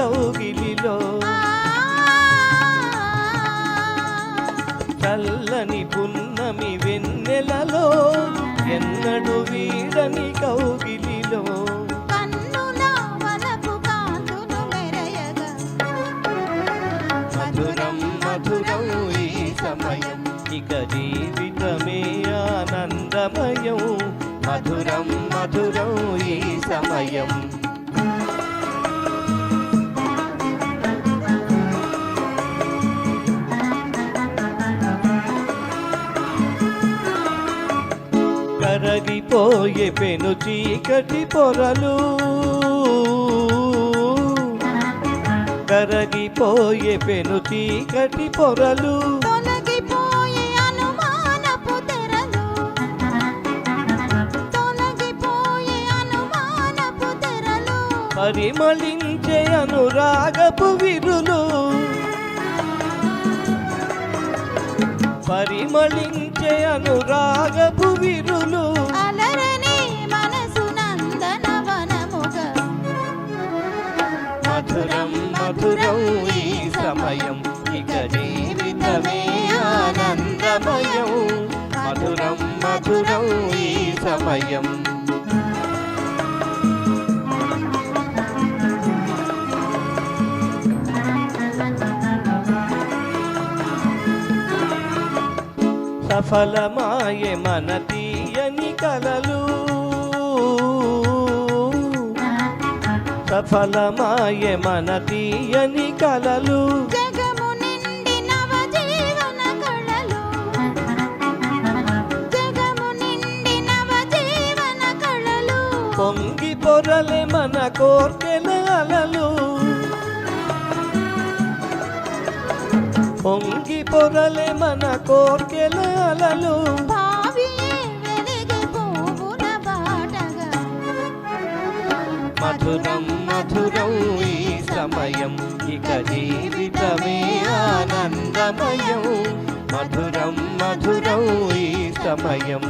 కౌగిలిలో చల్లని పున్నమి వెన్నెలలో ఎన్నడు వీడని కౌగిలిలో మధురం మధురం ఈ సమయం ఇక జీవితమే ఆనందమయం మధురం మధురం ఈ సమయం కరగిపోయే పెను చీకటి పొరలు కరగిపోయే పెను చీకటి పొరలు తొలగిపోయే అనుమానపు తెరలు తొలగిపోయే అనుమానపు తెరలు పరిమళించే అనురాగపు విరులు పరిమళించే అనురాగపు విరులు అలరని మనసు నందనవనముగా మధురం మధురం ఈ సమయం ఇక జీవితమే ఆనందమయం మధురం మధురం ఈ సమయం సఫలమాయే మన తీయని కలలు సఫలమాయే మన తీయని కలలు జగము నిండి నవజీవన కళలు జగము నిండి నవజీవన కళలు పొంగి పొరలే మన కోర్కెల అలలు పొంగి పొరలే మన కోర్కెల అలలు భావియే వెలిగి పువ్వుల బాటగా మధురం మధురం ఈ సమయం ఇక జీవితమే ఆనందమయం మధురం మధురం ఈ సమయం